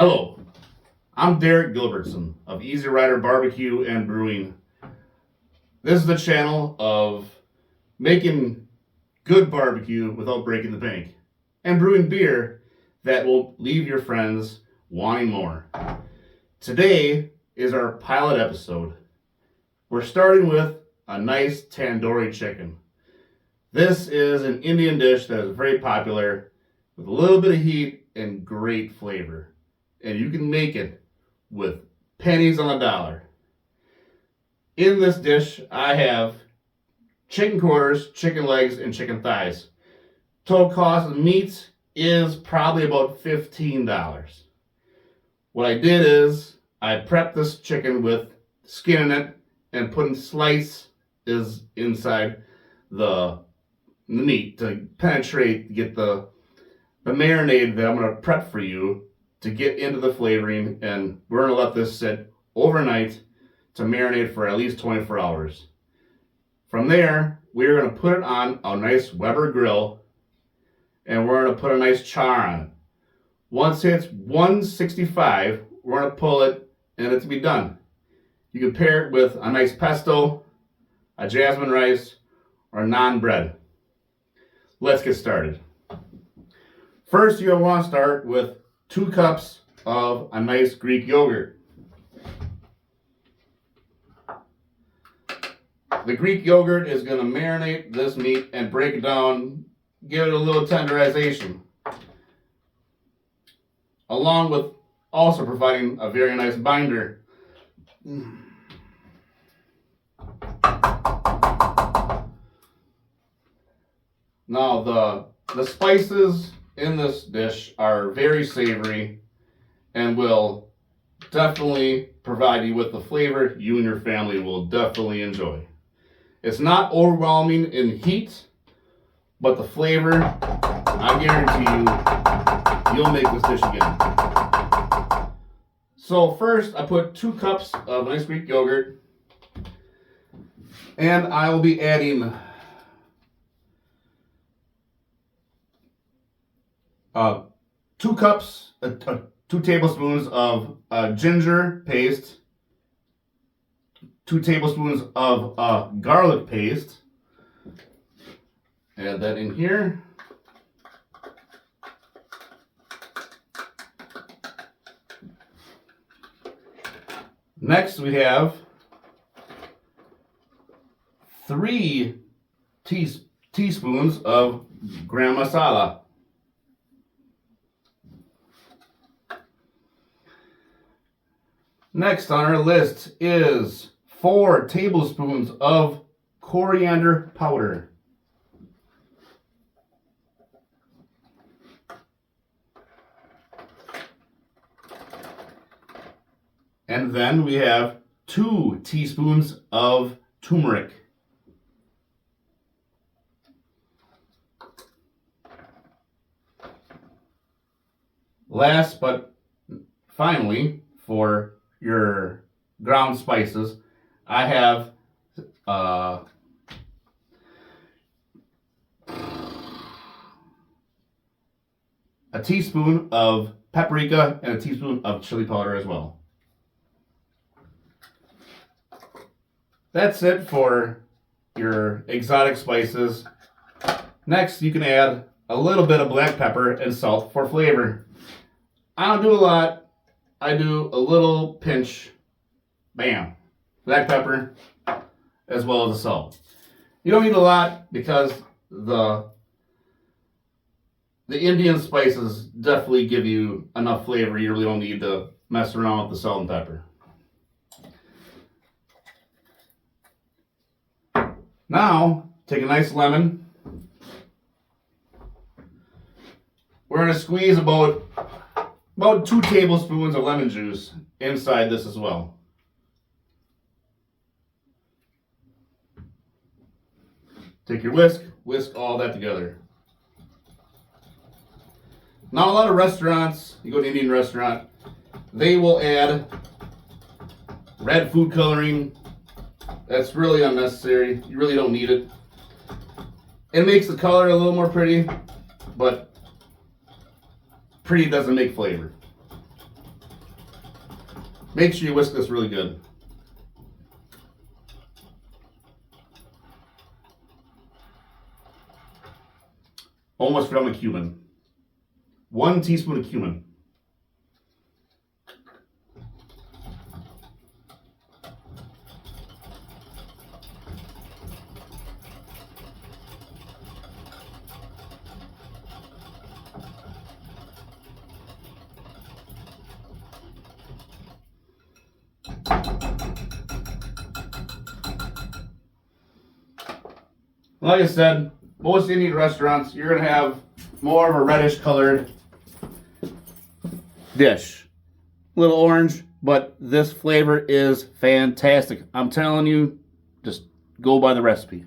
Hello, I'm Derek Gilbertson of Easy Rider Barbecue and Brewing. This is the channel of making good barbecue without breaking the bank and brewing beer that will leave your friends wanting more. Today is our pilot episode. We're starting with a nice tandoori chicken. This is an Indian dish that is very popular with a little bit of heat and great flavor. And you can make it with pennies on the dollar. In this dish, I have chicken quarters, chicken legs, and chicken thighs. Total cost of meat is probably about $15. What I did is I prepped this chicken with skin in it and putting slices inside the meat to penetrate, get the marinade that I'm going to prep for you to get into the flavoring, and we're going to let this sit overnight to marinate for at least 24 hours. From there, we're going to put it on a nice Weber grill, and we're going to put a nice char on it. Once it's 165, we're going to pull it, and it's to be done. You can pair it with a nice pesto, a jasmine rice, or naan bread. Let's get started. First, you'll want to start with 2 cups of a nice Greek yogurt. The Greek yogurt is going to marinate this meat and break it down, give it a little tenderization, along with also providing a very nice binder. Now the spices in this dish are very savory and will definitely provide you with the flavor you and your family will definitely enjoy. It's not overwhelming in heat, but the flavor, I guarantee you'll make this dish again. So first, I put 2 cups of nice Greek yogurt, and I will be adding 2 tablespoons of ginger paste, 2 tablespoons of garlic paste. Add that in here. Next, we have 3 teaspoons of gram masala. Next on our list is 4 tablespoons of coriander powder. And then we have 2 teaspoons of turmeric. Last but finally, for your ground spices, I have a teaspoon of paprika and a teaspoon of chili powder as well. That's it for your exotic spices. Next, you can add a little bit of black pepper and salt for flavor. I don't do a lot. I do a little pinch, bam, black pepper, as well as the salt. You don't need a lot because the Indian spices definitely give you enough flavor. You really don't need to mess around with the salt and pepper. Now, take a nice lemon. We're going to squeeze about 2 tablespoons of lemon juice inside this as well. Take your whisk all that together. Now a lot of restaurants, you go to an Indian restaurant, they will add red food coloring. That's really unnecessary. You really don't need it. It makes the color a little more pretty, but pretty doesn't make flavor. Make sure you whisk this really good. Almost forgot my cumin. 1 teaspoon of cumin. Like I said, most Indian restaurants, you're going to have more of a reddish colored dish. A little orange, but this flavor is fantastic. I'm telling you, just go by the recipe.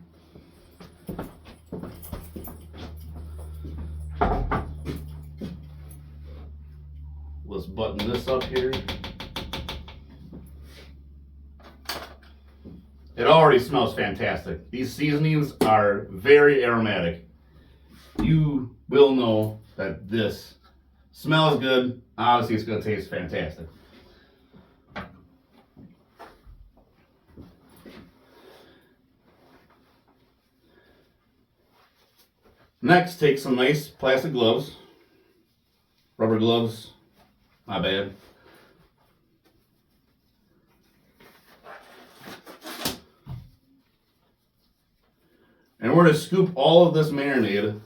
Let's button this up here. It already smells fantastic. These seasonings are very aromatic. You will know that this smells good. Obviously, it's going to taste fantastic. Next, take some nice plastic gloves. Rubber gloves. My bad. And we're going to scoop all of this marinade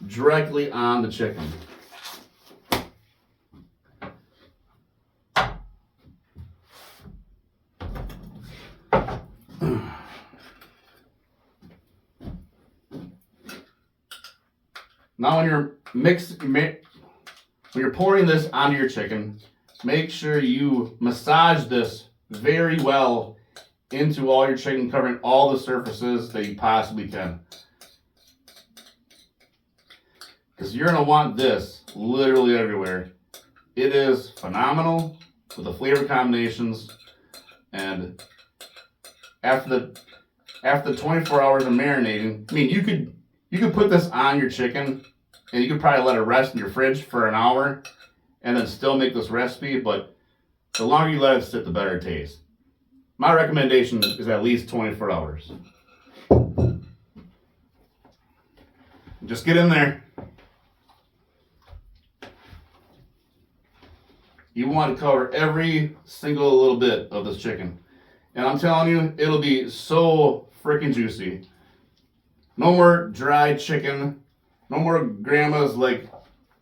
directly on the chicken. Now when you're pouring this onto your chicken, make sure you massage this very well into all your chicken, covering all the surfaces that you possibly can. Because you're going to want this literally everywhere. It is phenomenal with the flavor combinations. And after the 24 hours of marinating, I mean, you could put this on your chicken and you could probably let it rest in your fridge for an hour and then still make this recipe, but the longer you let it sit, the better it tastes. My recommendation is at least 24 hours. Just get in there. You want to cover every single little bit of this chicken. And I'm telling you, it'll be so freaking juicy. No more dry chicken. No more grandma's like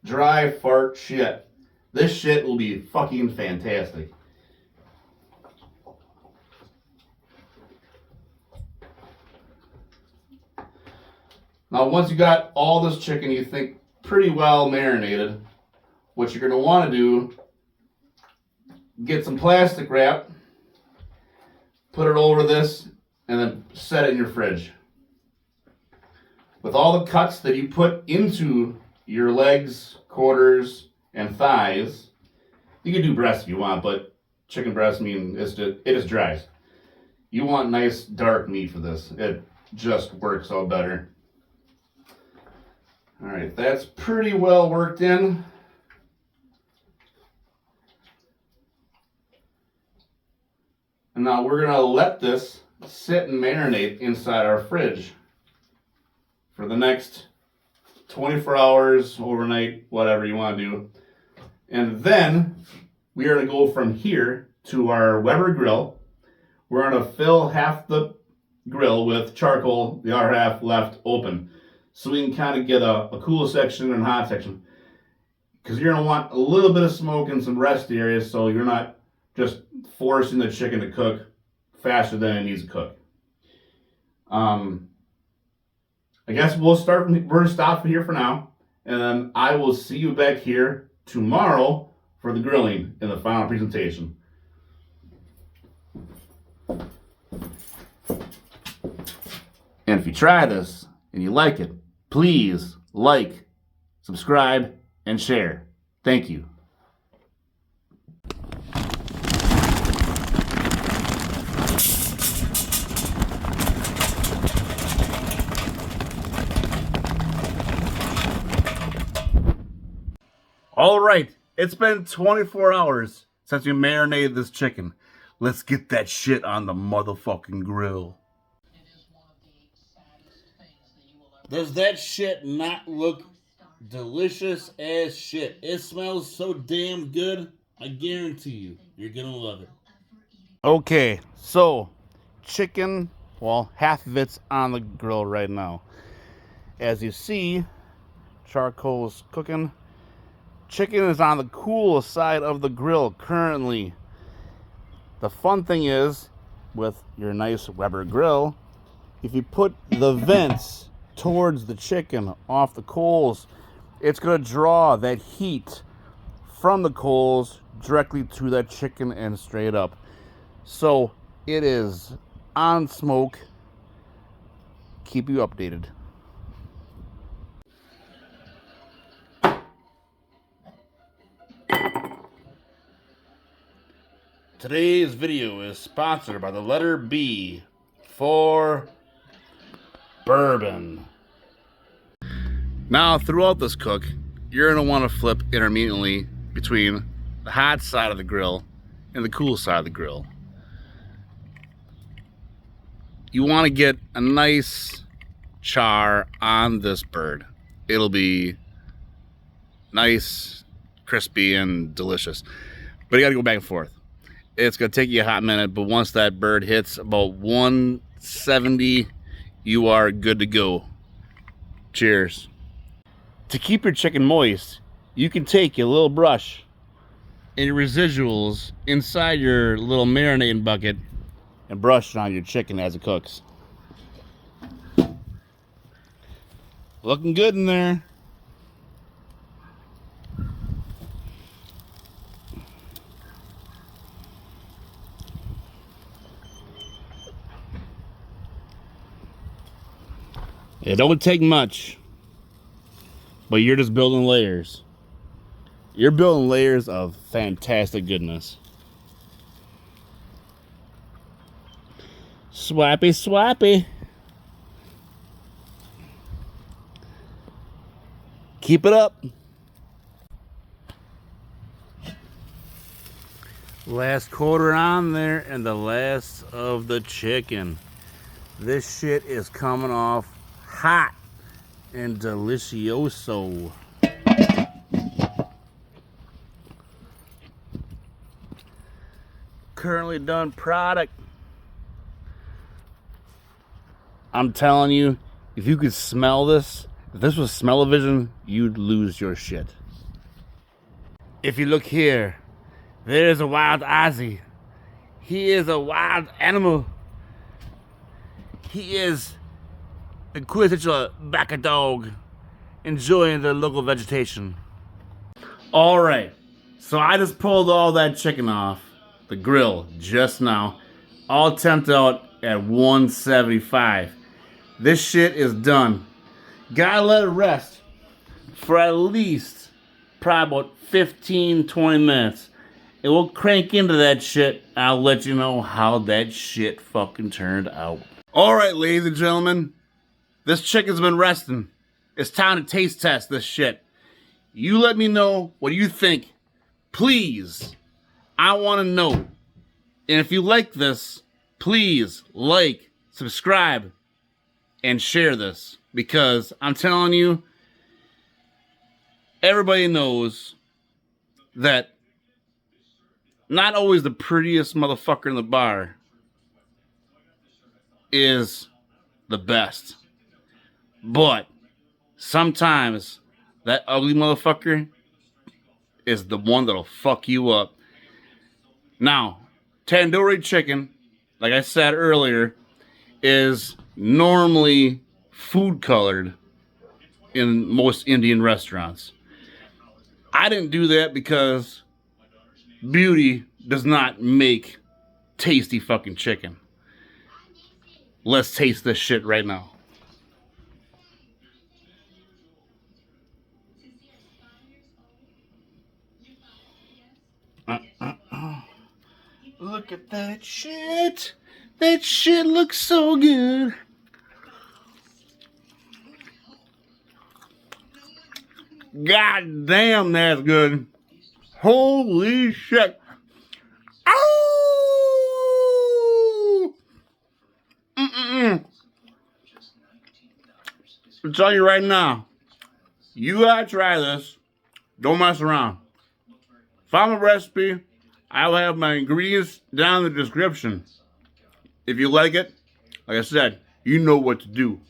dry fart shit. This shit will be fucking fantastic. Now, once you got all this chicken you think pretty well marinated, what you're going to want to do, get some plastic wrap, put it over this, and then set it in your fridge. With all the cuts that you put into your legs, quarters, and thighs, you can do breast if you want, but chicken breast, I mean, it just dries. You want nice dark meat for this. It just works out better. All right, that's pretty well worked in. And now we're gonna let this sit and marinate inside our fridge for the next 24 hours, overnight, whatever you want to do. And then we are going to go from here to our Weber grill. We're going to fill half the grill with charcoal, the other half left open, so we can kind of get a cool section and hot section. Because you're going to want a little bit of smoke and some rest areas, so you're not just forcing the chicken to cook faster than it needs to cook. I guess we're going to stop here for now, and then I will see you back here tomorrow for the grilling in the final presentation. And if you try this and you like it, please like, subscribe, and share. Thank you. All right, it's been 24 hours since we marinated this chicken, let's get that shit on the motherfucking grill. Does that shit not look delicious as shit? It smells so damn good. I guarantee you, you're gonna love it. Okay, so chicken, well, half of it's on the grill right now. As you see, charcoal's cooking. Chicken is on the cool side of the grill currently. The fun thing is, with your nice Weber grill, if you put the vents towards the chicken off the coals, it's going to draw that heat from the coals directly to that chicken and straight up. So it is on smoke. Keep you updated. Today's video is sponsored by the letter B for bourbon. Now, throughout this cook, you're going to want to flip intermittently between the hot side of the grill and the cool side of the grill. You want to get a nice char on this bird. It'll be nice, crispy, and delicious. But you got to go back and forth. It's going to take you a hot minute, but once that bird hits about 170, you are good to go. Cheers. To keep your chicken moist, you can take your little brush and your residuals inside your little marinating bucket and brush it on your chicken as it cooks. Looking good in there. It don't take much, but you're just building layers. You're building layers of fantastic goodness. Swappy, swappy. Keep it up. Last quarter on there and the last of the chicken. This shit is coming off hot and delicioso. Currently done product. I'm telling you, if you could smell this, if this was smell-o-vision, you'd lose your shit. If you look here, there's a wild Aussie. He is a wild animal. He is a quintessential back a dog, enjoying the local vegetation. All right, so I just pulled all that chicken off the grill just now, all temped out at 175. This shit is done. Gotta let it rest for at least probably about 15-20 minutes. And we'll crank into that shit. I'll let you know how that shit fucking turned out. All right, ladies and gentlemen, this chicken's been resting. It's time to taste test this shit. You let me know what you think. Please. I want to know. And if you like this, please like, subscribe, and share this. Because I'm telling you, everybody knows that not always the prettiest motherfucker in the bar is the best. But sometimes that ugly motherfucker is the one that'll fuck you up. Now, tandoori chicken, like I said earlier, is normally food colored in most Indian restaurants. I didn't do that because beauty does not make tasty fucking chicken. Let's taste this shit right now. Look at that shit. That shit looks so good. God damn, that's good. Holy shit. I'm telling you right now, you gotta try this. Don't mess around. Follow my recipe. I will have my ingredients down in the description. If you like it, like I said, you know what to do.